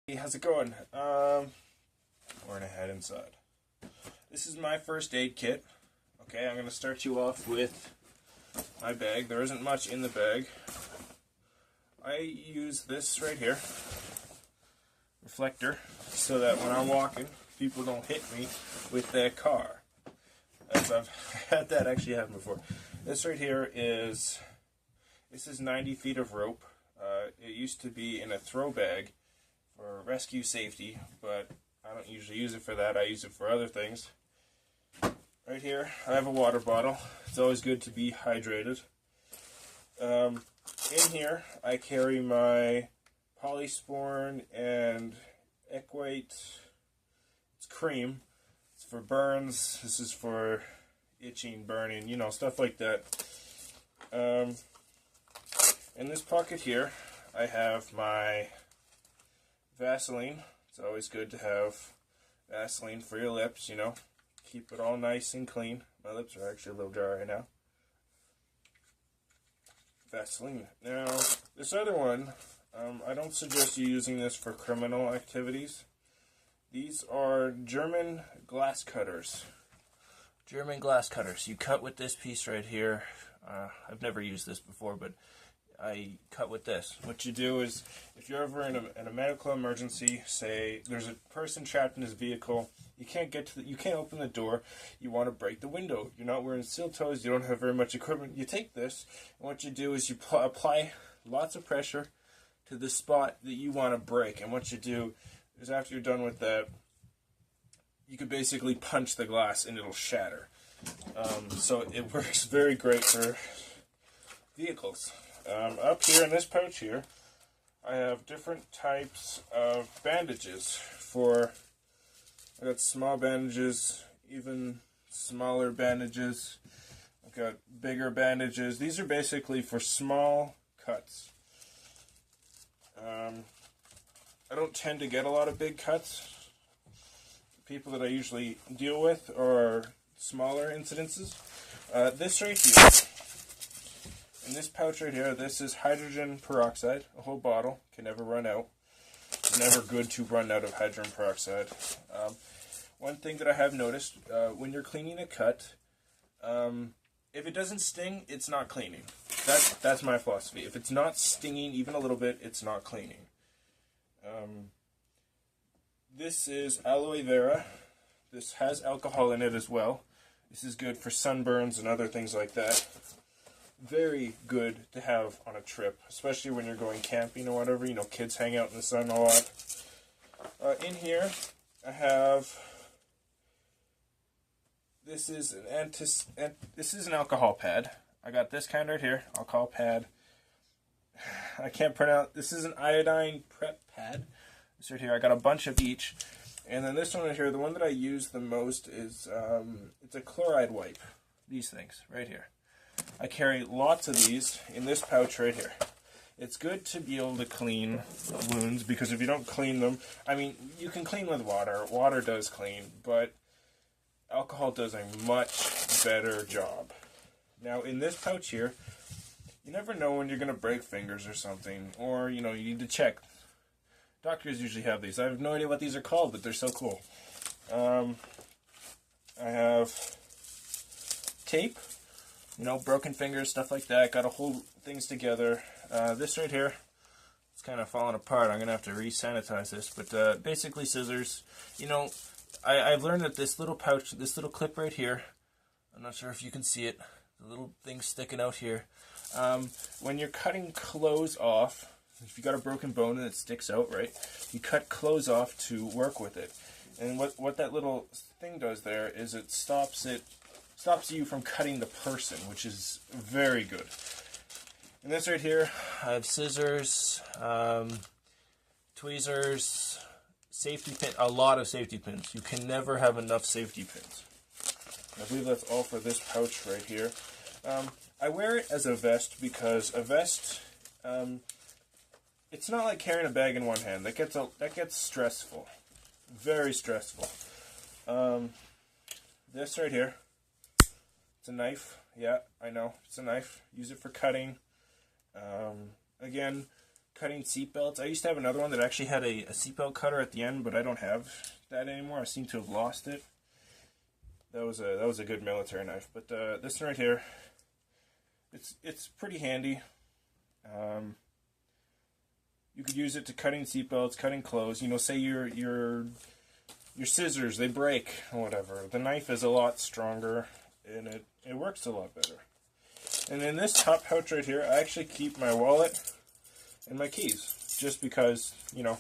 Hey, how's it going? We're gonna head inside. This is my first aid kit. Okay, I'm gonna start you off with my bag. There isn't much in the bag. I use this right here, reflector, so that when I'm walking, people don't hit me with their car. As I've had that actually happen before. This right here is 90 feet of rope. It used to be in a throw bag for rescue safety, but I don't usually use it for that. I use it for other things. Right here, I have a water bottle. It's always good to be hydrated. In here, I carry my Polysporin and Equate. It's cream. It's for burns. This is for itching, burning, stuff like that. In this pocket here, I have my Vaseline. It's always good to have Vaseline for your lips, Keep it all nice and clean. My lips are actually a little dry right now. Vaseline. Now, this other one, I don't suggest you using this for criminal activities. These are German glass cutters. German glass cutters. You cut with this piece right here. I've never used this before, but I cut with this. What you do is, if you're ever in a medical emergency, say there's a person trapped in his vehicle, you can't open the door, you want to break the window, you're not wearing steel toes, you don't have very much equipment, you take this, and what you do is you apply lots of pressure to the spot that you want to break, and what you do is after you're done with that, you could basically punch the glass and it'll shatter. So it works very great for vehicles. Up here in this pouch here, I have different types of bandages I got small bandages, even smaller bandages. I've got bigger bandages. These are basically for small cuts. I don't tend to get a lot of big cuts. The people that I usually deal with are smaller incidences. This right here, in this pouch right here, this is hydrogen peroxide, a whole bottle, can never run out. It's never good to run out of hydrogen peroxide. One thing that I have noticed, when you're cleaning a cut, if it doesn't sting, it's not cleaning. That's my philosophy. If it's not stinging even a little bit, it's not cleaning. This is aloe vera. This has alcohol in it as well. This is good for sunburns and other things like that. Very good to have on a trip, especially when you're going camping or whatever. Kids hang out in the sun a lot. In here, I have. This is an alcohol pad. I got this kind right here, alcohol pad. I can't pronounce. This is an iodine prep pad. This right here, I got a bunch of each. And then this one right here, the one that I use the most is it's a chloride wipe. These things right here. I carry lots of these in this pouch right here. It's good to be able to clean wounds, because if you don't clean them, you can clean with water. Water does clean, but alcohol does a much better job. Now, in this pouch here, you never know when you're going to break fingers or something, or, you need to check. Doctors usually have these. I have no idea what these are called, but they're so cool. I have tape. Broken fingers, stuff like that. Got to hold things together. This right here, it's kind of falling apart. I'm going to have to re-sanitize this. But basically scissors. I've learned that this little pouch, this little clip right here, I'm not sure if you can see it, the little thing sticking out here. When you're cutting clothes off, if you got a broken bone and it sticks out, right, you cut clothes off to work with it. And what that little thing does there is it stops you from cutting the person, which is very good. And this right here, I have scissors, tweezers, safety pin, a lot of safety pins. You can never have enough safety pins. I believe that's all for this pouch right here. I wear it as a vest because a vest, it's not like carrying a bag in one hand. That gets stressful, very stressful. This right here. It's a knife. Yeah, I know. It's a knife. Use it for cutting. Again, cutting seatbelts. I used to have another one that actually had a seatbelt cutter at the end, but I don't have that anymore. I seem to have lost it. That was a good military knife. But this one right here, it's pretty handy. You could use it to cutting seatbelts, cutting clothes. You know, say your scissors, they break or whatever. The knife is a lot stronger and it works a lot better. And in this top pouch right here, I actually keep my wallet and my keys, just because, you know,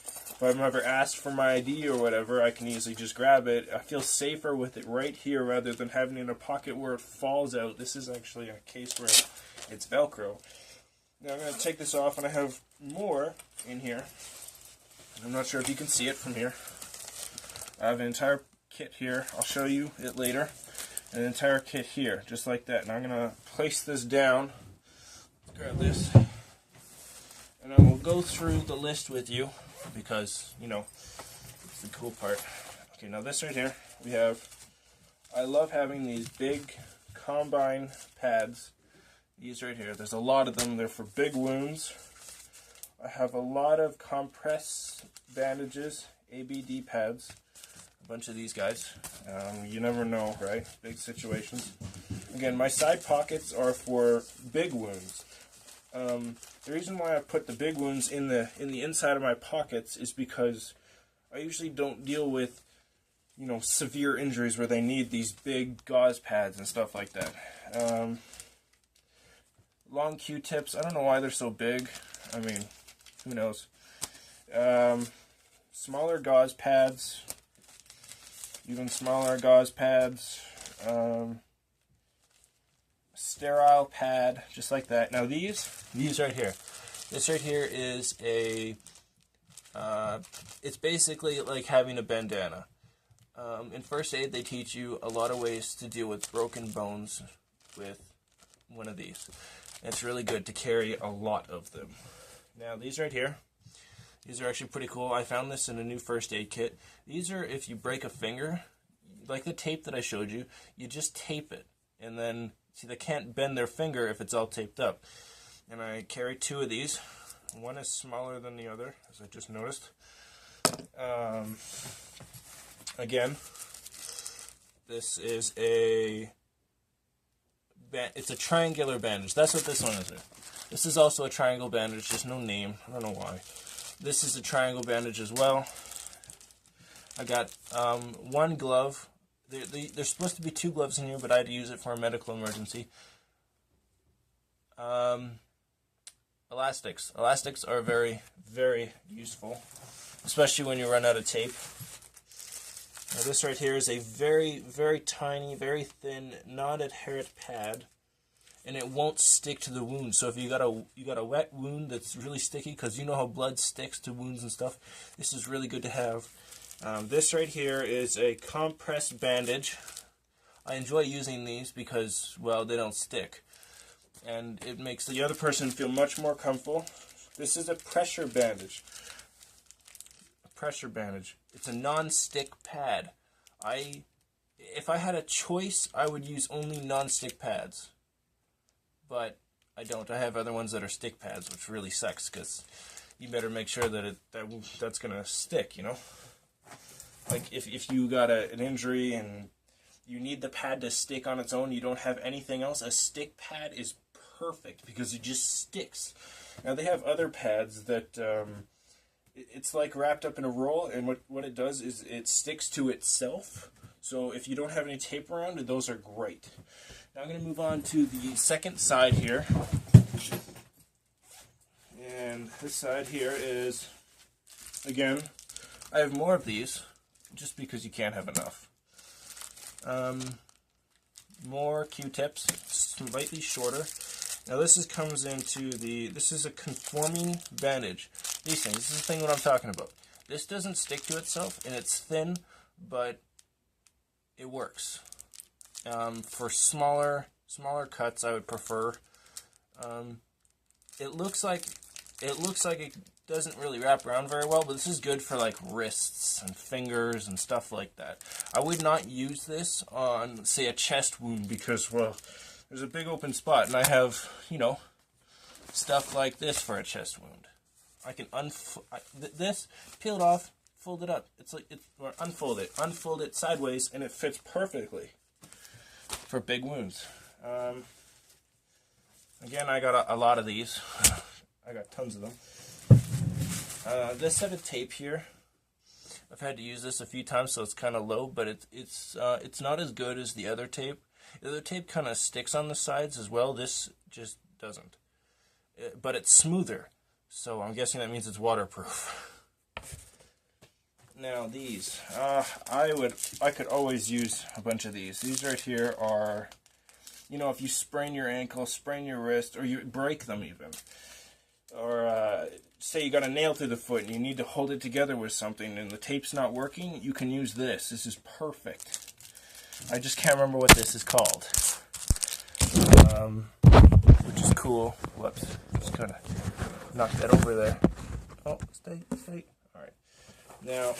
if I'm ever asked for my ID or whatever, I can easily just grab it. I feel safer with it right here rather than having it in a pocket where it falls out. This is actually a case where it's Velcro. Now I'm going to take this off, and I have more in here. I'm not sure if you can see it from here. I have an entire kit here. I'll show you it later. An entire kit here, just like that. And I'm going to place this down. Grab this. And I will go through the list with you because, you know, it's the cool part. Okay, now this right here, we have, I love having these big combine pads. These right here, there's a lot of them. They're for big wounds. I have a lot of compress bandages, ABD pads. A bunch of these guys. You never know, right? Big situations. Again, my side pockets are for big wounds. The reason why I put the big wounds in the inside of my pockets is because I usually don't deal with, you know, severe injuries where they need these big gauze pads and stuff like that. Long Q-tips. I don't know why they're so big. I mean, who knows? Smaller gauze pads. Even smaller gauze pads, sterile pad, just like that. Now these right here, this right here is a, it's basically like having a bandana. In first aid, they teach you a lot of ways to deal with broken bones with one of these. It's really good to carry a lot of them. Now these right here, these are actually pretty cool. I found this in a new first aid kit. These are if you break a finger, like the tape that I showed you, you just tape it. And then, see, they can't bend their finger if it's all taped up. And I carry two of these. One is smaller than the other, as I just noticed. Again, this is it's a triangular bandage. That's what this one is. This is also a triangle bandage, just no name. I don't know why. This is a triangle bandage as well. I got one glove. There's supposed to be two gloves in here, but I had to use it for a medical emergency. Elastics. Elastics are very, very useful, especially when you run out of tape. Now this right here is a very, very tiny, very thin, non-adherent pad. And it won't stick to the wound. So if you got a wet wound that's really sticky, because you know how blood sticks to wounds and stuff, this is really good to have. This right here is a compressed bandage. I enjoy using these because, well, they don't stick, and it makes the other person feel much more comfortable. This is a pressure bandage. A pressure bandage. It's a non-stick pad. If I had a choice, I would use only non-stick pads. But I don't. I have other ones that are stick pads, which really sucks because you better make sure that that's gonna stick. You know, like if you got an injury and you need the pad to stick on its own, you don't have anything else. A stick pad is perfect because it just sticks. Now they have other pads that it's like wrapped up in a roll, and what it does is it sticks to itself. So if you don't have any tape around, those are great. Now I'm going to move on to the second side here. And this side here is, again, I have more of these, just because you can't have enough. More Q-tips, slightly shorter. Now this comes into this is a conforming bandage. These things, this is the thing what I'm talking about. This doesn't stick to itself, and it's thin, but it works. For smaller cuts, I would prefer. It looks like it doesn't really wrap around very well, but this is good for like wrists and fingers and stuff like that. I would not use this on, say, a chest wound because, well, there's a big open spot, and I have, you know, stuff like this for a chest wound. I can this, peel it off, fold it up. It's like or unfold it sideways, and it fits perfectly for big wounds. Again, I got a lot of these. I got tons of them. This set of tape here, I've had to use this a few times, so it's kind of low, but it's not as good as the other tape. The other tape kind of sticks on the sides as well. This just doesn't. But it's smoother, so I'm guessing that means it's waterproof. Now these, I could always use a bunch of these. These right here are, you know, if you sprain your ankle, sprain your wrist, or you break them even, or say you got a nail through the foot and you need to hold it together with something and the tape's not working, you can use this. This is perfect. I just can't remember what this is called, which is cool. Whoops, just kind of knock that over there. Oh, stay. All right. Now,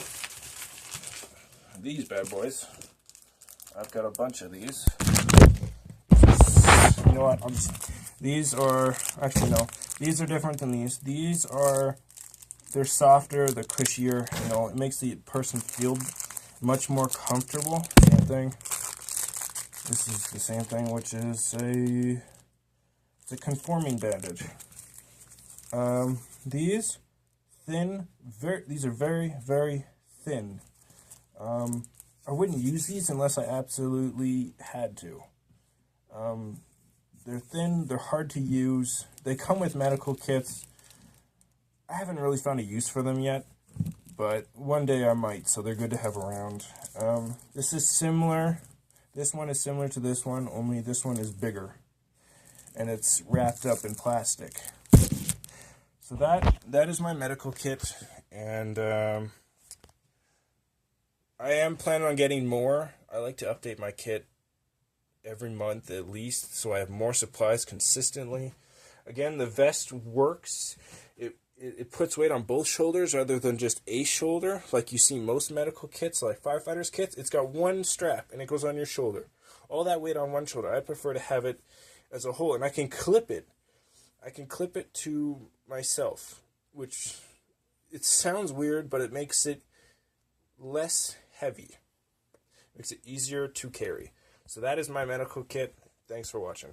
these bad boys, I've got a bunch of these. You know what? These are, actually no, these are different than these. They're softer, they're cushier, you know, it makes the person feel much more comfortable. Same thing. This is the same thing, which is it's a conforming bandage. These are very, very thin. I wouldn't use these unless I absolutely had to. They're thin, they're hard to use. They come with medical kits. I haven't really found a use for them yet, but one day I might, so they're good to have around. This is similar. This one is similar to this one, only this one is bigger. And it's wrapped up in plastic. So that is my medical kit, and I am planning on getting more. I like to update my kit every month at least, so I have more supplies consistently. Again, the vest works. It puts weight on both shoulders rather than just a shoulder, like you see most medical kits, like firefighters kits. It's got one strap, and it goes on your shoulder. All that weight on one shoulder. I prefer to have it as a whole, and I can clip it. I can clip it to myself, which it sounds weird, but it makes it less heavy. Makes it easier to carry. So that is my medical kit. Thanks for watching.